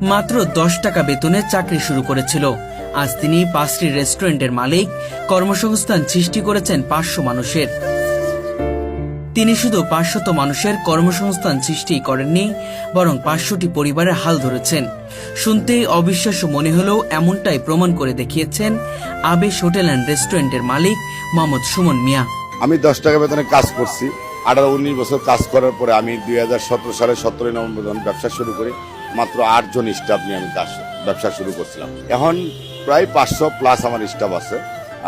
মাত্র 10 টাকা বেতনে চাকরি শুরু করেছিল। আজ তিনি 5টি রেস্টুরেন্টের মালিক, কর্মসংস্থান সৃষ্টি করেছেন 500 মানুষের। তিনি শুধু 500 মানুষের কর্মসংস্থান সৃষ্টি করেননি, বরং 500টি পরিবারের হাল ধরেছেন। শুনতেই অবিশ্বাস্য মনে হলেও এমনটাই প্রমাণ করে দেখিয়েছেন আবেশ হোটেল অ্যান্ড রেস্টুরেন্টের মালিক মোহাম্মদ সুমন মিয়া। আমি 10 টাকা বেতনে কাজ করছি। 18-19 বছর কাজ করার পরে আমি 2017 সালে 17 নভেম্বর যখন ব্যবসা শুরু করি, মাত্র 8 জন স্টাফ নিয়ে আমি ব্যবসা শুরু করছিলাম। এখন প্রায় 500 প্লাস আমার স্টাফ আছে।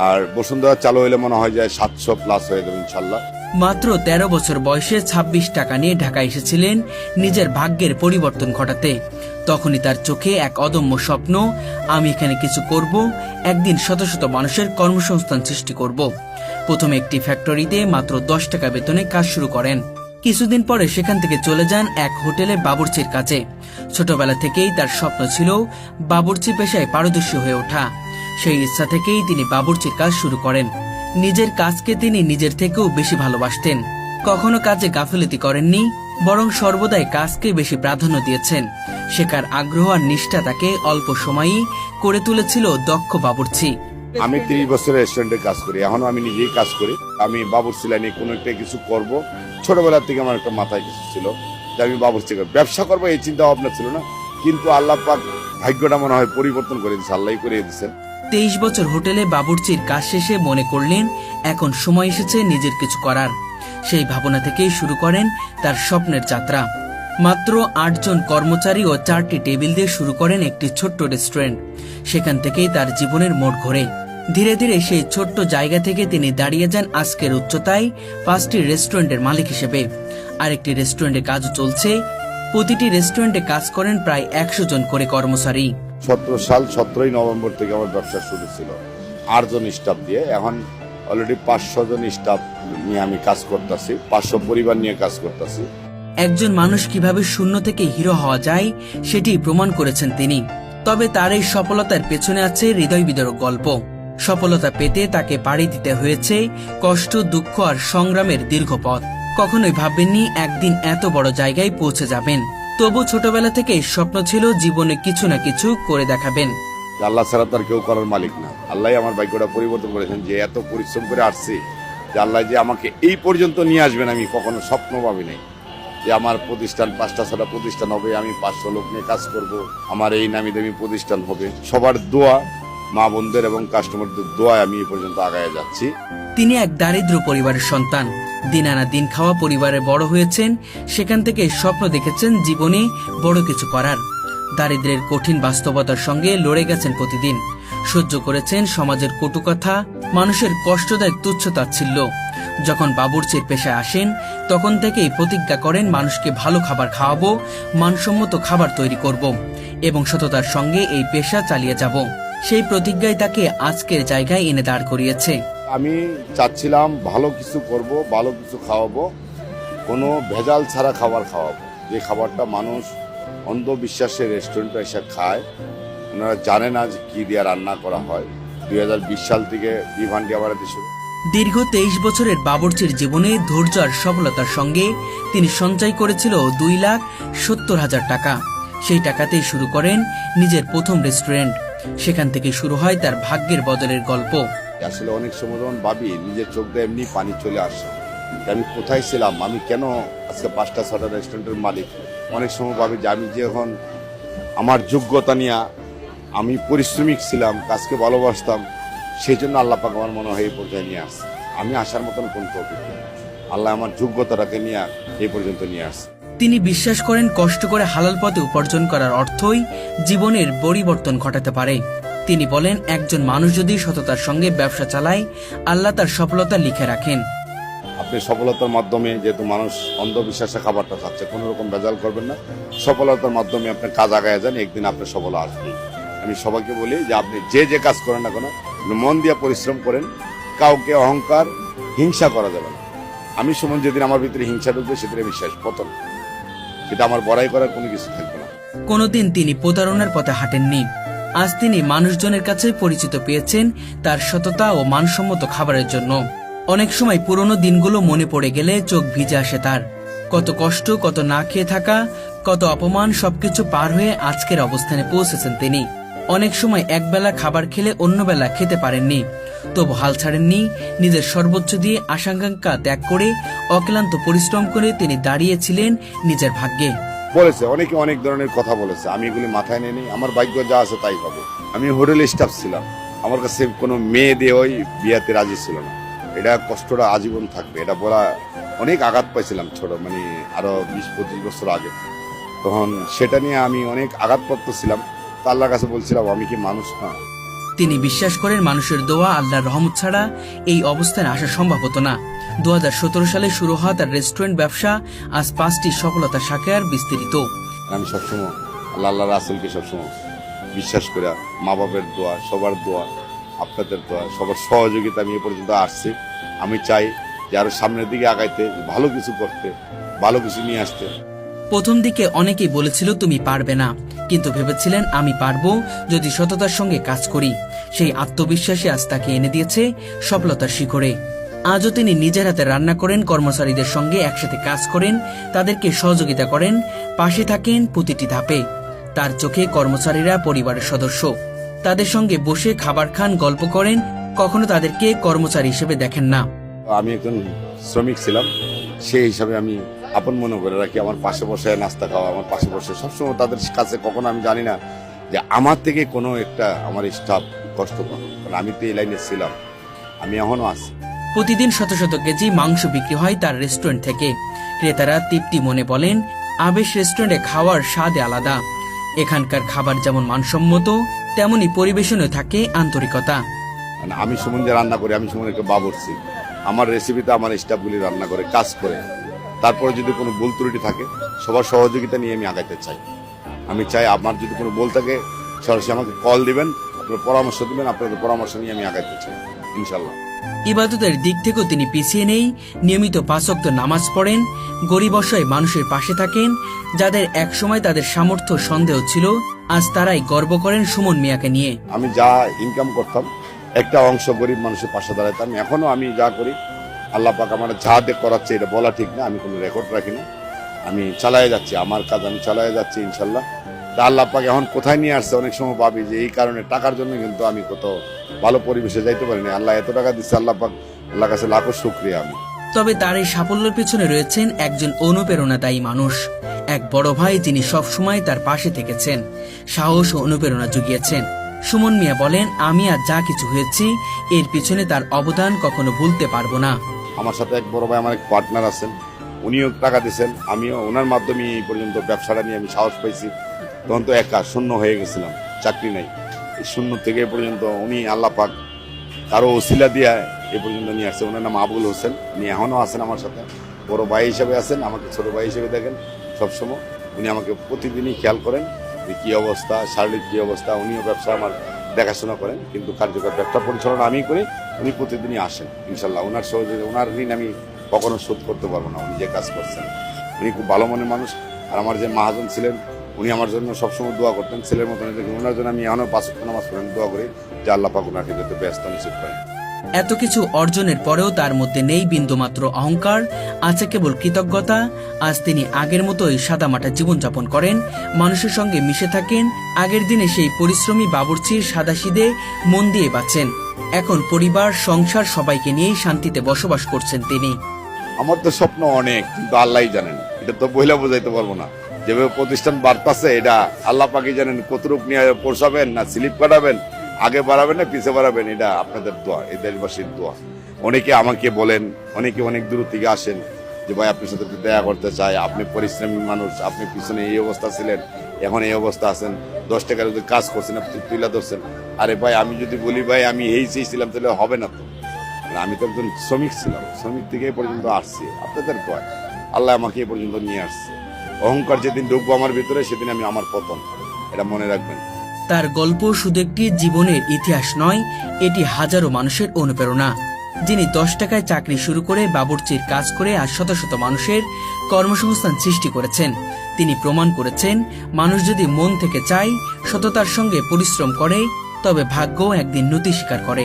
আর বসুন্ধরা চালু হইলে মনে হয় যে 700 প্লাস হয়ে যাবে ইনশাল্লাহ। মাত্র 13 বছর বয়সে 26 টাকা নিয়ে ঢাকা এসেছিলেন নিজের ভাগ্যের পরিবর্তন ঘটাতে। তখনই তার চোখে এক অদম্য স্বপ্ন, আমি এখানে কিছু করব, একদিন শত শত মানুষের কর্মসংস্থান সৃষ্টি করব। প্রথমে একটি ফ্যাক্টরিতে মাত্র 10 টাকা বেতনে কাজ শুরু করেন। কিছুদিন পরে সেখান থেকে চলে যান এক হোটেলে বাবুর্চির কাজে। ছোটবেলা থেকেই তার স্বপ্ন ছিল বাবুর্চি পেশায় পারদর্শী হয়ে ওঠা। সেই ইচ্ছা থেকেই তিনি বাবুর্চির কাজ শুরু করেন। নিজের কাজকে তিনি নিজের থেকেও বেশি ভালোবাসতেন। কখনো কাজে গাফিলতি করেননি, বরং সর্বদাই কাজকে বেশি প্রাধান্য দিয়েছেন। শেখার আগ্রহ আর নিষ্ঠা তাকে অল্প সময়ই করে তুলেছিল দক্ষ বাবুর্চি। আমি 30 বছর রেস্টুরেন্টে কাজ করি, এখনো আমি নিজেই কাজ করি। আমি বাবুর্চি লাইনে কোনো একটা কিছু করব। ছোটবেলা থেকে আমার একটা মাথায় কিছু ছিল যে আমি বাবুর্চি ব্যবসা করবো, এই চিন্তা ভাবনা ছিল না। কিন্তু আল্লাহ পাক ভাগ্যটা মনে হয় পরিবর্তন করে দিচ্ছে, আল্লাহ করে দিচ্ছেন। 23 বছর হোটেলে বাবুর্চির কাজ শেষে মনে করলেন এখন সময় এসেছে নিজের কিছু করার। সেই ভাবনা থেকেই শুরু করেন তার স্বপ্নের যাত্রা। মাত্র 8 জন কর্মচারী ও 4টি টেবিল দিয়ে শুরু করেন একটি ছোট্ট রেস্টুরেন্ট। সেখান থেকেই তার জীবনের মোড় ঘোরে। ধীরে ধীরে সেই ছোট্ট জায়গা থেকে তিনি দাঁড়িয়ে যান আজকের উচ্চতায় 5টি রেস্টুরেন্টের মালিক হিসেবে। আরেকটি রেস্টুরেন্টে কাজও চলছে। প্রতিটি রেস্টুরেন্টে কাজ করেন প্রায় 100 জন করে কর্মচারী। 17 সাল 17 নভেম্বর থেকে আমার ব্যবসা শুরু ছিল 8 জন স্টাফ দিয়ে। এখন অলরেডি 500 জন স্টাফ নিয়ে আমি কাজ করতেছি, 500 পরিবার নিয়ে কাজ করতেছি। একজন মানুষ কিভাবে শূন্য থেকে হিরো হওয়া যায় সেটি প্রমাণ করেছেন তিনি। তবে তার এই সফলতার পেছনে আছে হৃদয় বিদারক গল্প। সফলতা পেতে তাকে পাড়ি দিতে হয়েছে কষ্ট, দুঃখ আর সংগ্রামের দীর্ঘ পথ। কখনোই ভাববেননি একদিন এত বড় জায়গায় পৌঁছে যাবেন। তবু ছোটবেলা থেকে স্বপ্ন ছিল জীবনে কিছু না কিছু করে দেখাবেন। আল্লাহ ছাড়া তার কেউ করার মালিক না। আল্লাহ আমার ভাগ্যটা পরিবর্তন করেছেন যে এত পরিশ্রম করে আসছি, যে আল্লাহ যে আমাকে এই পর্যন্ত নিয়ে আসবেন আমি কখনো স্বপ্ন ভাবি নাই। যে আমার প্রতিষ্ঠান 5টা 6টা প্রতিষ্ঠান হবে, আমি 500 লোক নিয়ে কাজ করব, আমার এই নামি দামি প্রতিষ্ঠান হবে। সবার দোয়া, মা বোনদের এবং কাস্টমারদের দোয়ায় আমি এই পর্যন্ত আগায় যাচ্ছি। তিনি এক দারিদ্র পরিবারের সন্তান। দিন আনা দিন খাওয়া পরিবারে বড় হয়েছেন। সেখান থেকে স্বপ্ন দেখেছেন জীবনে বড় কিছু করার। দারিদ্রের কঠিন বাস্তবতার সঙ্গে লড়ে গেছেন প্রতিদিন। সহ্য করেছেন সমাজের কটু কথা, মানুষের কষ্টদায়ক তুচ্ছতাচ্ছিল্য। যখন বাবুর্চির পেশায় আসেন তখন থেকেই প্রতিজ্ঞা করেন মানুষকে ভালো খাবার খাওয়াবো, মানসম্মত খাবার তৈরি করব এবং সততার সঙ্গে এই পেশা চালিয়ে যাব। সেই প্রতিজ্ঞাই তাকে আজকের জায়গায় এনে দাঁড় করিয়েছে। আমি চাচ্ছিলাম ভালো কিছু করব, ভালো কিছু খাওয়াবো, কোনো ভেজাল ছাড়া খাবার খাওয়াবো। যে খাবারটা মানুষ অন্ধবিশ্বাসের রেস্টুরেন্টে এসে খায়, ওনারা জানে না যে কি দিয়ে রান্না করা হয়। 2020 সাল থেকে বিভান্ডি আবার শুরু। দীর্ঘ 23 বছরের বাবুর্চির জীবনে ধৈর্য আর সফলতার সঙ্গে তিনি সঞ্চয় করেছিল 2,70,000 টাকা। সেই টাকাতেই শুরু করেন নিজের প্রথম রেস্টুরেন্ট। সেখান থেকে শুরু হয় তার ভাগ্যের বদলের গল্প। আসলে অনেক সময় যখন ভাবি, নিজের চোখ দিয়ে এমনি পানি চলে আসে আমি কোথায় ছিলাম, আমি কেন আজকে 5টা 6টা রেস্টুরেন্টের মালিক। অনেক সময় ভাবি যে আমি যে এখন আমার যোগ্যতা নিয়ে আমি পরিশ্রমিক ছিলাম, কাজকে ভালোবাসতাম, সেই জন্য আল্লাহ পাক আমার মনে হয় এই পর্যায়ে নিয়ে আসছে। আমি আসার মতন কোন অভিজ্ঞতা, আল্লাহ আমার যোগ্যতাটাকে নিয়ে এই পর্যন্ত নিয়ে আসছে। তিনি বিশ্বাস করেন কষ্ট করে হালাল পথে উপার্জন করার অর্থই জীবনের পরিবর্তন ঘটাতে পারে। তিনি বলেন একজন মানুষ যদি সততার সঙ্গে ব্যবসা চালায়, আল্লাহ তার সফলতা লিখে রাখেন। আপনি সফলতার মাধ্যমে, যেহেতু মানুষ অন্ধবিশ্বাসে খাবারটা খাচ্ছে, কোনো রকম ভেজাল করবেন না। সফলতার মাধ্যমে আপনি কাজ আগায় যান, একদিন আপনার সফল আসবে। আমি সবাইকে বলি যে আপনি যে কাজ করেন না কেন, মন দিয়ে পরিশ্রম করেন। কাউকে অহংকার, হিংসা করা যাবে না। আমি সুমন যেদিন আমার ভিতরে হিংসা ঢুকবে সেদিন বিশ্বাস পতন, সেটা আমার বড়াই করার কোনো কিছু থাকবে না। কোনোদিন তিনি প্রতারণার পথে হাঁটেননি। আজ তিনি মানুষজনের কাছে পরিচিত পেয়েছেন তার সততা ও মানসম্মত খাবারের জন্য। অনেক সময় পুরনো দিনগুলো মনে পড়ে গেলে চোখ ভিজে আসে তার। কত কষ্ট, কত না খেয়ে থাকা, কত অপমান সবকিছু পার হয়ে আজকের অবস্থানে পৌঁছেছেন তিনি। অনেক সময় একবেলা খাবার খেলে অন্য বেলা খেতে পারেননি, তবু হাল ছাড়েননি। নিজের সর্বোচ্চ দিয়ে আশাকাঙ্ক্ষা ত্যাগ করে অক্লান্ত পরিশ্রম করে তিনি দাঁড়িয়েছিলেন নিজের ভাগ্যে। বলেছে অনেকে অনেক ধরনের কথা বলেছে, আমি এগুলি মাথায় নিয়ে নিই, আমার ভাগ্য যা আছে তাই হবে। আমি হোটেল স্টাফ ছিলাম, আমার কাছে কোনো মেয়ে দিয়ে ওই বিয়াতে রাজি ছিল না। এটা কষ্টটা আজীবন থাকবে, এটা বলা অনেক আঘাত পাইছিলাম ছোট, মানে আরো 20-25 বছর আগে। তখন সেটা নিয়ে আমি অনেক আঘাতপ্রাপ্ত ছিলাম। তো আল্লাহর কাছে বলছিলাম আমি কি মানুষ না। তিনি বিশ্বাস করেন মানুষের দোয়া, আল্লাহর রহমত ছাড়া এই অবস্থানে আসা সম্ভব হতো না। 2017 সালে শুরু হওয়া তার রেস্টুরেন্ট ব্যবসা আজ 5টি সফলতার শাখার বিস্তৃত। আমি সবসময় আল্লাহ রাসূলকে সবসময় বিশ্বাস করে, মা বাবার দোয়া, সবার দোয়া, আপনাদের দোয়া, সবার সহযোগিতা আমি এ পর্যন্ত আসছি। আমি চাই যে আরো সামনের দিকে আগাইতে, ভালো কিছু করতে, ভালো কিছু নিয়ে আসতে। প্রথম দিকে অনেকেই বলেছিল তুমি পারবে না, কিন্তু ভেবেছিলেন আমি পারবো যদি সততার সঙ্গে কাজ করি। সেই আত্মবিশ্বাসী আজ তাকে এনে দিয়েছে সফলতার শিখরে। আজও তিনি নিজের হাতে রান্না করেন, কর্মচারীদের সঙ্গে একসাথে কাজ করেন, তাদেরকে সহযোগিতা করেন, পাশে থাকেন প্রতিটি ধাপে। তার চোখে কর্মচারীরা পরিবারের সদস্য, তাদের সঙ্গে বসে খাবার খান, গল্প করেন, কখনো তাদেরকে কর্মচারী হিসেবে দেখেন না। আমি একজন শ্রমিক ছিলাম, সেই হিসাবে আমি আপন মনে করে রাখি। আমার পাশে বসে নাস্তা খাওয়া, আমার পাশে বসে সবসময় তাদের কাছে, কখনো আমি জানি না যে আমার থেকে কোনো একটা আমার স্টাফ কষ্ট পাবে, কারণ আমি তো এই লাইনে ছিলাম, আমি এখনো আছি। প্রতিদিন শত শত কেজি মাংস বিক্রি হয় তার রেস্টুরেন্ট থেকে। ক্রেতারা তৃপ্তি মনে বলেন, আবেশ রেস্টুরেন্টে খাওয়ার স্বাদ আলাদা। এখানকার খাবার যেমন মানসম্মত, তেমনি পরিবেশনে থাকে আন্তরিকতা। মানে আমি সুমন যে রান্না করি, আমি সুমন একটা বাবুর্চি, আমার রেসিপিতে আমার স্টাফগুলি রান্না করে, কাজ করে। তারপরে যদি কোনো ভুল ত্রুটি থাকে, সবার সহযোগিতা নিয়ে আমি আগাইতে চাই। আমি চাই আমার যদি কোনো ভুল থাকে, সরাসরি আমাকে কল দিবেন, আপনার পরামর্শ দিবেন, আপনাদের পরামর্শ নিয়ে আমি আগাইতে চাই ইনশাল্লাহ। ইবাদতের দিক থেকেও তিনি পিছিয়ে নেই। নিয়মিত 5 ওয়াক্ত নামাজ পড়েন, গরিব অসহায় মানুষের পাশে থাকেন। যাদের একসময় তাদের সামর্থ্য সন্দেহ ছিল, আজ তারাই গর্ব করেন সুমন মিয়াকে নিয়ে। আমি যা ইনকাম করতাম একটা অংশ গরিব মানুষের পাশে দাঁড়াইতাম। এখনো আমি যা করি, আল্লাহ পাক আমার যা দিয়ে করাচ্ছে, এটা বলা ঠিক না, আমি কোনো রেকর্ড রাখি না, আমি চালায় যাচ্ছি, আমার কাজ আমি চালায় যাচ্ছি ইনশাল্লাহ। তা আল্লাহ পাক এখন কোথায় নিয়ে আসছে, অনেক সময় ভাবি যে এই কারণে, টাকার জন্য কিন্তু আমি কত ভালো পরিবেশে যাইতে পারিনি। আল্লাহ এত টাকা দিচ্ছে, আল্লাহ পাক, আল্লাহ কাছে লাখো শুকরিয়া। আমি তবে তার এই সাফল্যের পেছনে রয়েছেন একজন অনুপ্রেরণাদায়ী মানুষ, এক বড় ভাই যিনি সবসময় তার পাশে থেকেছেন, সাহস ও অনুপ্রেরণা জুগিয়েছেন। সুমন মিয়া বলেন, আমি আর যা কিছু হয়েছি এর পিছনে তার অবদান কখনো ভুলতে পারবো না। আমার সাথে এক বড় ভাই, আমার এক পার্টনার আছেন, উনিও টাকা দিয়েছেন, আমিও ওনার মাধ্যমে এই পর্যন্ত ব্যবসাটা নিয়ে আমি সাহস পাইছি। তখন তো একা শূন্য হয়ে গেছিলাম, চাকরি নাই, এই শূন্য থেকে এ পর্যন্ত উনি আল্লাহ পাক কারো ওসিলা দিয়ে এ পর্যন্ত নিয়ে আসছে। ওনার নাম আবুল হোসেন, উনি এখনও আছেন আমার সাথে, বড় ভাই হিসেবে আছেন, আমাকে ছোট ভাই হিসেবে দেখেন সবসময়। উনি আমাকে প্রতিদিনই খেয়াল করেন যে কী অবস্থা, শারীরিক কী অবস্থা। উনিও ব্যবসা আমার দেখাশোনা করেন, কিন্তু কার্যকর ব্যবসা পরিচালনা আমি করি। উনি প্রতিদিনই আসেন ইনশাল্লাহ। ওনার সহযোগিতা, ওনার ঋণ আমি কখনো শোধ করতে পারবো না। উনি যে কাজ করছেন, উনি খুব ভালো মনের মানুষ। আর আমার যে মহাজন ছিলেন, উনি আমার জন্য সবসময় দোয়া করতেন, ছেলের মতন। ওনার জন্য আমি এখনো 5 ওয়াক্ত নামাজ পড়েন, দোয়া করি যে আল্লাহ পাক ওনাকে যাতে ব্যস্ত নিশ্চিত করেন। এত কিছু অর্জনের পরেও তার মধ্যে নেই বিন্দুমাত্র অহংকার, আছে কেবল কৃতজ্ঞতা। আজ তিনি আগের মতোই সাদামাটা জীবনযাপন করেন, মানুষের সঙ্গে মিশে থাকেন। আগের দিনে সেই পরিশ্রমী বাবুর্চির সাদাসিধে মন দিয়ে বাঁচেন। এখন পরিবার, সংসার সবাইকে নিয়েই শান্তিতে বসবাস করছেন তিনি। আমার তো স্বপ্ন অনেক, কিন্তু আল্লাহই জানেন, এটা তো বইলা বোঝাইতে পারবো না। যেভাবে প্রতিষ্ঠান বাড়তাছে, এটা আল্লাহ পাকই জানেন কতটুক নিয়ে পৌঁছাবেন, না স্লিপ কাটাবেন, আগে বাড়াবেন না পিছিয়ে বাড়াবেন। এটা আপনাদের দোয়া, এই দেশবাসীর দোয়া। অনেকে আমাকে বলেন, অনেকে অনেক দূর থেকে আসেন যে ভাই আপনার সাথে দেখা করতে চাই, আপনি পরিশ্রমী মানুষ, আপনি পিছনে এই অবস্থা ছিলেন, এখন এই অবস্থা আছেন, 10 টাকার যদি কাজ করছেন আপনি তুলে ধরছেন। আরে ভাই, আমি যদি বলি ভাই আমি এই চেয়েছিলাম, তাহলে হবে না তো। আমি তো একজন শ্রমিক ছিলাম, শ্রমিক থেকে এই পর্যন্ত আসছি আপনাদের দোয়া। আল্লাহ আমাকে এই পর্যন্ত নিয়ে আসছে। অহংকার যেদিন ঢুকবো আমার ভিতরে, সেদিন আমি আমার পতন, এটা মনে রাখবেন। তার গল্প শুধু একটি জীবনের ইতিহাস নয়, এটি হাজারো মানুষের অনুপ্রেরণা, যিনি 10 টাকায় চাকরি শুরু করে বাবুর্চির কাজ করে আজ শত শত মানুষের কর্মসংস্থান সৃষ্টি করেছেন। তিনি প্রমাণ করেছেন, মানুষ যদি মন থেকে চায়, সততার সঙ্গে পরিশ্রম করে, তবে ভাগ্য একদিন নতি স্বীকার করে।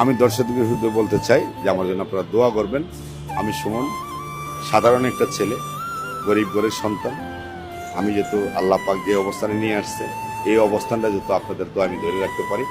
আমি দর্শকদের শুধু বলতে চাই যে আমার জন্য আপনারা দোয়া করবেন। আমি সুমন, সাধারণ একটা ছেলে, গরিব ঘরের সন্তান, আমি যেহেতু আল্লাহ পাক যে অবস্থানে নিয়ে আসছে এই অবস্থানটা যেহেতু আপনাদের তো আমি ধরে রাখতে পারি।